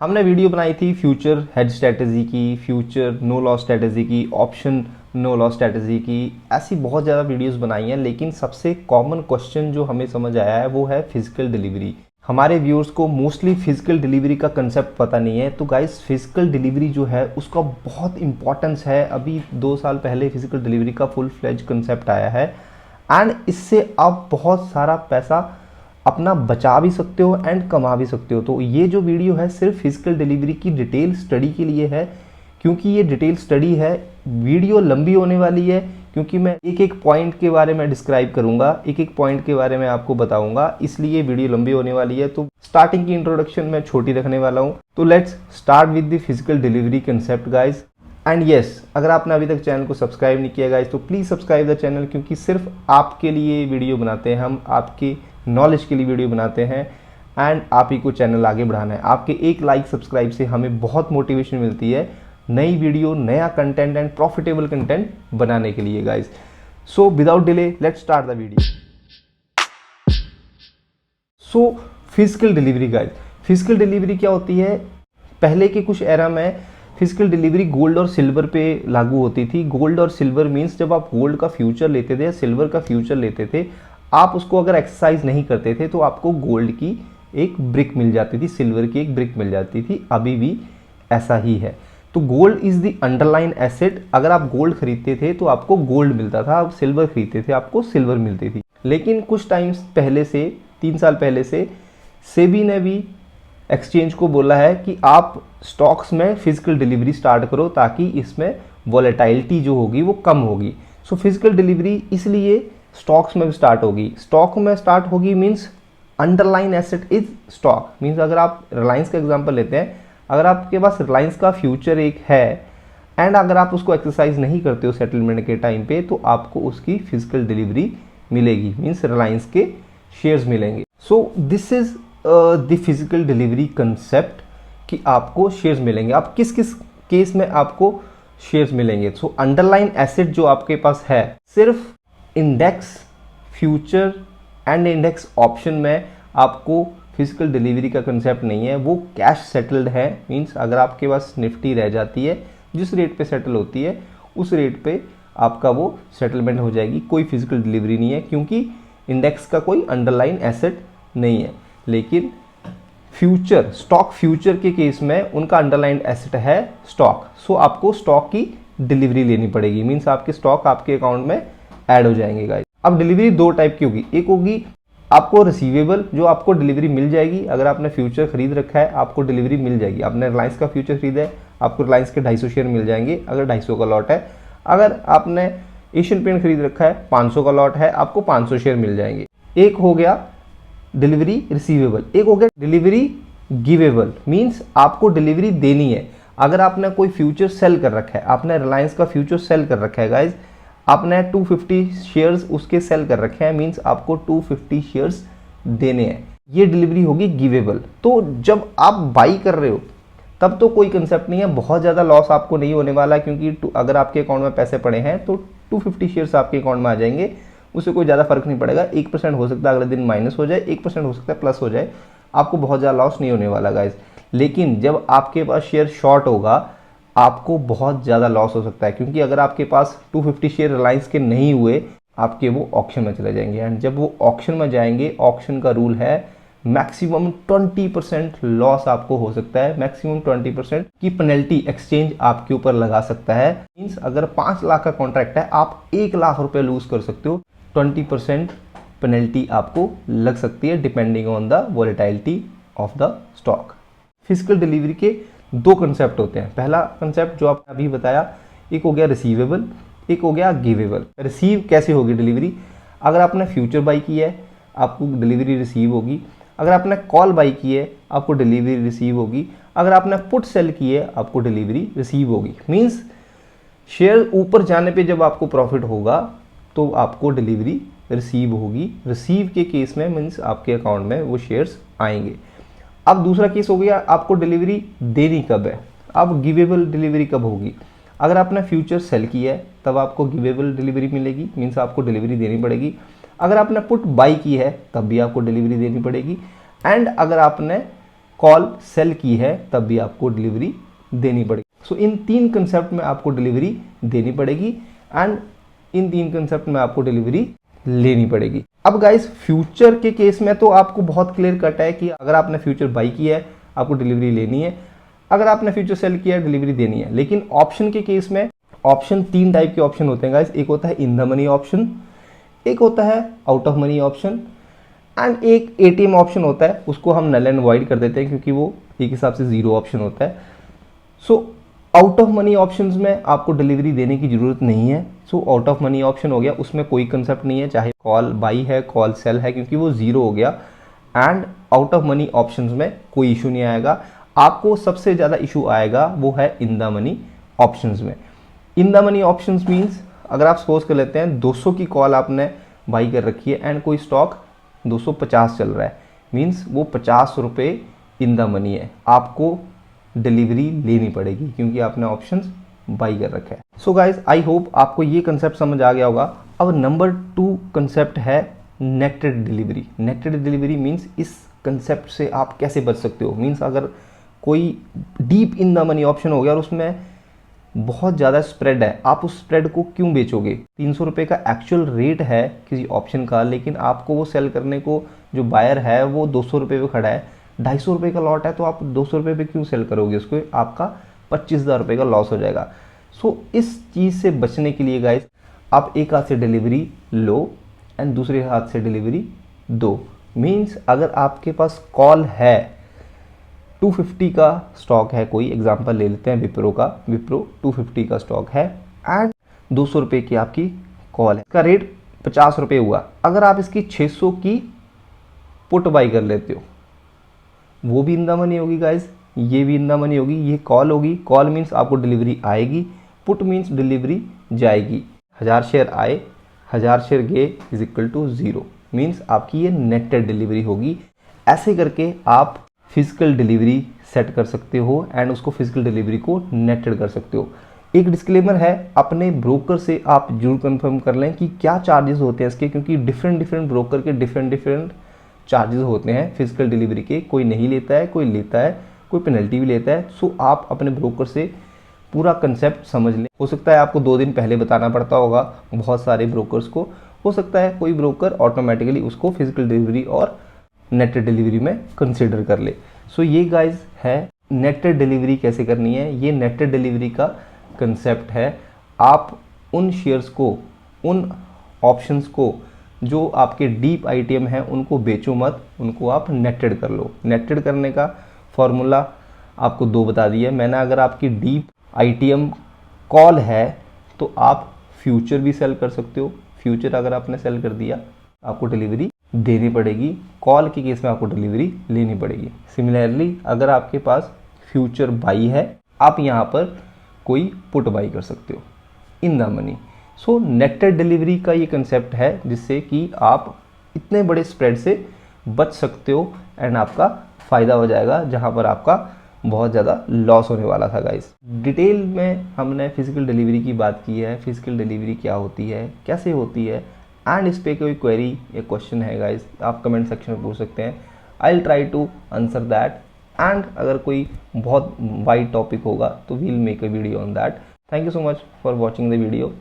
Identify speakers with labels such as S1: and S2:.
S1: हमने वीडियो बनाई थी फ्यूचर हेज स्ट्रेटजी की, फ्यूचर नो लॉस स्ट्रेटजी की, ऑप्शन नो लॉस स्ट्रेटजी की। ऐसी बहुत ज़्यादा वीडियोस बनाई हैं, लेकिन सबसे कॉमन क्वेश्चन जो हमें समझ आया है वो है फिजिकल डिलीवरी। हमारे व्यूअर्स को मोस्टली फिजिकल डिलीवरी का कंसेप्ट पता नहीं है। तो गाइस, फिजिकल डिलीवरी जो है उसका बहुत इंपॉर्टेंस है। अभी 2 साल पहले फिजिकल डिलीवरी का फुल फ्लेज कंसेप्ट आया है एंड इससे आप बहुत सारा पैसा अपना बचा भी सकते हो एंड कमा भी सकते हो। तो ये जो वीडियो है सिर्फ फिजिकल डिलीवरी की डिटेल स्टडी के लिए है। क्योंकि ये डिटेल स्टडी है, वीडियो लंबी होने वाली है, क्योंकि मैं एक एक पॉइंट के बारे में डिस्क्राइब करूंगा, एक एक पॉइंट के बारे में आपको बताऊंगा, इसलिए वीडियो लंबी होने वाली है। तो स्टार्टिंग की इंट्रोडक्शन मैं छोटी रखने वाला हूँ। तो let's start with the physical delivery concept guys. And yes, अगर आपने अभी तक चैनल को सब्सक्राइब नहीं किया गाइज तो प्लीज़ सब्सक्राइब द चैनल, क्योंकि सिर्फ आपके लिए वीडियो बनाते हैं हम, आपके नॉलेज के लिए वीडियो बनाते हैं एंड आप ही को चैनल आगे बढ़ाना है। आपके एक लाइक सब्सक्राइब से हमें बहुत मोटिवेशन मिलती है नई वीडियो, नया कंटेंट एंड प्रॉफिटेबल कंटेंट बनाने के लिए guys. So without delay let's start the video. So physical delivery guys, physical delivery क्या होती है? पहले के कुछ एरा में फिजिकल डिलीवरी गोल्ड और सिल्वर पे लागू होती थी। गोल्ड और सिल्वर मीन्स जब आप गोल्ड का फ्यूचर लेते थे या सिल्वर का फ्यूचर लेते थे, आप उसको अगर एक्सरसाइज नहीं करते थे तो आपको गोल्ड की एक ब्रिक मिल जाती थी, सिल्वर की एक ब्रिक मिल जाती थी। अभी भी ऐसा ही है। तो gold is the underline asset. अगर आप गोल्ड खरीदते थे तो आपको गोल्ड मिलता था, आप सिल्वर खरीदते थे आपको सिल्वर मिलती थी। लेकिन कुछ टाइम्स पहले से, 3 साल पहले से सेबी ने भी एक्सचेंज को बोला है कि आप स्टॉक्स में फिजिकल डिलीवरी स्टार्ट करो, ताकि इसमें वॉलेटाइलिटी जो होगी वो कम होगी। सो फिजिकल डिलीवरी इसलिए स्टॉक्स में भी स्टार्ट होगी। स्टॉक में स्टार्ट होगी means underline asset is stock. Means अगर आप रिलायंस का एग्जांपल लेते हैं, अगर आपके पास रिलायंस का फ्यूचर एक है एंड अगर आप उसको एक्सरसाइज नहीं करते हो सेटलमेंट के टाइम पे, तो आपको उसकी फिजिकल डिलीवरी मिलेगी, मीन्स रिलायंस के शेयर्स मिलेंगे। So this is the physical delivery concept कि आपको शेयर्स मिलेंगे। आप किस किस केस में आपको शेयर्स मिलेंगे? सो अंडरलाइन एसेट जो आपके पास है, सिर्फ index future and index option में आपको फिजिकल डिलीवरी का कंसेप्ट नहीं है, वो कैश सेटल्ड है। मींस अगर आपके पास निफ्टी रह जाती है, जिस रेट पे सेटल होती है उस रेट पे आपका वो सेटलमेंट हो जाएगी, कोई फिजिकल डिलीवरी नहीं है, क्योंकि इंडेक्स का कोई अंडरलाइन एसेट नहीं है। लेकिन फ्यूचर, स्टॉक फ्यूचर के केस में उनका अंडरलाइन एसेट है स्टॉक। सो आपको स्टॉक की डिलीवरी लेनी पड़ेगी, मींस आपके स्टॉक आपके अकाउंट में ऐड हो जाएंगे गाइस। अब डिलीवरी 2 टाइप की होगी। एक होगी आपको रिसीवेबल, जो आपको डिलीवरी मिल जाएगी। अगर आपने फ्यूचर खरीद रखा है आपको डिलीवरी मिल जाएगी। आपने रिलायंस का फ्यूचर खरीदा है, आपको रिलायंस के 250 शेयर मिल जाएंगे अगर 250 का लॉट है। अगर आपने एशियन पेंट खरीद रखा है, 500 का लॉट है, आपको 500 शेयर मिल जाएंगे। एक हो गया डिलीवरी रिसीवेबल। एक हो गया डिलीवरी गिवेबल, मीन्स आपको डिलीवरी देनी है। अगर आपने कोई फ्यूचर सेल कर रखा है, आपने रिलायंस का फ्यूचर सेल कर रखा है गाइज, आपने 250 शेयर्स उसके सेल कर रखे हैं, मींस आपको 250 शेयर्स देने हैं, ये डिलीवरी होगी गिवेबल। तो जब आप बाई कर रहे हो तब तो कोई कंसेप्ट नहीं है, बहुत ज़्यादा लॉस आपको नहीं होने वाला, क्योंकि अगर आपके अकाउंट में पैसे पड़े हैं तो 250 शेयर्स आपके अकाउंट में आ जाएंगे, उससे कोई ज़्यादा फर्क नहीं पड़ेगा। 1% हो सकता है अगले दिन माइनस हो जाए, 1% हो सकता है प्लस हो जाए, आपको बहुत ज़्यादा लॉस नहीं होने वाला गाइज। लेकिन जब आपके पास शेयर शॉर्ट होगा आपको बहुत ज़्यादा लॉस हो सकता है, क्योंकि अगर आपके पास 250 शेयर रिलायंस के नहीं हुए, आपके वो ऑक्शन में चले जाएंगे एंड जब वो ऑक्शन में जाएंगे, ऑक्शन का रूल है मैक्सिमम 20% लॉस आपको हो सकता है, मैक्सिमम 20% की पेनल्टी एक्सचेंज आपके ऊपर लगा सकता है। मीन्स अगर 5 लाख का कॉन्ट्रैक्ट है, आप 1 लाख रुपए लूज कर सकते हो, 20% पेनल्टी आपको लग सकती है depending on the volatility of the stock. Physical delivery के 2 कंसेप्ट होते हैं। पहला कंसेप्ट जो आपने अभी बताया, एक हो गया रिसीवेबल, एक हो गया गिवेबल। रिसीव कैसे होगी डिलीवरी? अगर आपने फ्यूचर बाई की है आपको डिलीवरी रिसीव होगी। अगर आपने कॉल बाई की है आपको डिलीवरी रिसीव होगी। अगर आपने पुट सेल की है आपको डिलीवरी रिसीव होगी। मीन्स शेयर ऊपर जाने पे जब आपको प्रॉफिट होगा तो आपको डिलीवरी रिसीव होगी। रिसीव के केस में मीन्स आपके अकाउंट में वो शेयर्स आएंगे। अब दूसरा केस हो गया आपको डिलीवरी देनी कब है। अब गिवेबल डिलीवरी कब होगी? अगर आपने फ्यूचर सेल किया है तब आपको गिवेबल डिलीवरी मिलेगी, मीन्स आपको डिलीवरी देनी पड़ेगी। अगर आपने पुट बाई की है तब भी आपको डिलीवरी देनी पड़ेगी। एंड अगर आपने कॉल सेल की है तब भी आपको डिलीवरी देनी पड़ेगी। सो इन 3 कंसेप्ट में आपको डिलीवरी देनी पड़ेगी एंड इन 3 कंसेप्ट में आपको डिलीवरी लेनी पड़ेगी। अब गाइस फ्यूचर के केस में तो आपको बहुत क्लियर कट है कि अगर आपने फ्यूचर बाई किया है आपको डिलीवरी लेनी है, अगर आपने फ्यूचर सेल किया है डिलीवरी देनी है। लेकिन ऑप्शन के केस में ऑप्शन 3 टाइप के ऑप्शन होते हैं गाइस। एक होता है इन द मनी ऑप्शन, एक होता है out of money option and एक एटीएम ऑप्शन होता है, उसको हम नल एंड वॉइड कर देते हैं क्योंकि वो एक हिसाब से 0 ऑप्शन होता है। So out of money options में आपको डिलीवरी देने की ज़रूरत नहीं है। So out of money option हो गया, उसमें कोई कंसेप्ट नहीं है, चाहे कॉल बाई है कॉल सेल है, क्योंकि वो 0 हो गया। And out of money options में कोई इशू नहीं आएगा। आपको सबसे ज़्यादा इशू आएगा वो है इन द मनी ऑप्शंस में। इन द मनी ऑप्शंस मीन्स अगर आप सपोज कर लेते हैं 200 की कॉल आपने बाई कर रखी है एंड कोई स्टॉक 250 चल रहा है, मीन्स वो 50 रुपये इन द मनी है, आपको डिलीवरी लेनी पड़ेगी क्योंकि आपने ऑप्शंस बाई कर रखा है। सो गाइज आई होप आपको ये कंसेप्ट समझ आ गया होगा। अब नंबर 2 कंसेप्ट है नेटेड डिलीवरी। नेटेड डिलीवरी मीन्स इस कंसेप्ट से आप कैसे बच सकते हो। मीन्स अगर कोई deep in the money option हो गया और उसमें बहुत ज़्यादा स्प्रेड है, आप उस स्प्रेड को क्यों बेचोगे। 300 रुपये का एक्चुअल रेट है किसी ऑप्शन का, लेकिन आपको वो सेल करने को जो बायर है वो 200 रुपये पे खड़ा है, 250 रुपये का लॉट है, तो आप 200 रुपये पे क्यों सेल करोगे उसको, आपका 25,000 रुपये का लॉस हो जाएगा। सो इस चीज़ से बचने के लिए गाइस आप एक हाथ से डिलीवरी लो एंड दूसरे हाथ से डिलीवरी दो। मीन्स अगर आपके पास कॉल है 250 का स्टॉक है, कोई एग्जांपल ले लेते हैं विप्रो का, विप्रो 250 का स्टॉक है एंड 200 रुपये की आपकी कॉल है, इसका रेट 50 रुपये हुआ। अगर आप इसकी 600 की पुट बाई कर लेते हो, वो भी इन द मनी होगी गाइज, ये भी इन द मनी होगी, ये कॉल होगी। कॉल मीन्स आपको डिलीवरी आएगी, पुट मीन्स डिलीवरी जाएगी। 1000 शेयर आए 1000 शेयर गए इज इक्वल टू 0, मीन्स आपकी ये नेटेड डिलीवरी होगी। ऐसे करके आप फिजिकल डिलीवरी सेट कर सकते हो एंड उसको फिजिकल डिलीवरी को नेटेड कर सकते हो। एक डिस्क्लेमर है, अपने ब्रोकर से आप जरूर कंफर्म कर लें कि क्या चार्जेस होते हैं इसके, क्योंकि डिफरेंट ब्रोकर के डिफरेंट चार्जेस होते हैं फिजिकल डिलीवरी के। कोई नहीं लेता है, कोई लेता है, कोई पेनल्टी भी लेता है। सो आप अपने ब्रोकर से पूरा कंसेप्ट समझ लें। हो सकता है आपको 2 दिन पहले बताना पड़ता होगा बहुत सारे ब्रोकर्स को, हो सकता है कोई ब्रोकर ऑटोमेटिकली उसको फिजिकल डिलीवरी और नेटेड डिलीवरी में कंसिडर कर ले। सो ये गाइज है नेटेड डिलीवरी कैसे करनी है। ये नेटेड डिलीवरी का कंसेप्ट है। आप उन शेयर्स को, उन ऑप्शंस को जो आपके डीप आईटीएम हैं उनको बेचो मत, उनको आप नेटेड कर लो। नेटेड करने का फॉर्मूला आपको 2 बता दिया मैंने। अगर आपकी डीप आईटीएम कॉल है तो आप फ्यूचर भी सेल कर सकते हो। फ्यूचर अगर आपने सेल कर दिया आपको डिलीवरी देनी पड़ेगी, कॉल के केस में आपको डिलीवरी लेनी पड़ेगी। सिमिलरली अगर आपके पास फ्यूचर बाई है, आप यहाँ पर कोई पुट बाई कर सकते हो in the money. So netted delivery का ये कंसेप्ट है जिससे कि आप इतने बड़े स्प्रेड से बच सकते हो एंड आपका फ़ायदा हो जाएगा जहाँ पर आपका बहुत ज़्यादा लॉस होने वाला था गाइस। डिटेल में हमने फिजिकल डिलीवरी की बात की है, फिजिकल डिलीवरी क्या होती है, कैसे होती है, एंड इस पर कोई क्वेरी या क्वेश्चन है गाइस आप कमेंट सेक्शन में पूछ सकते हैं। I will try to answer that and अगर कोई बहुत वाइड टॉपिक होगा तो we'll make a video on that. Thank you so much for watching the video.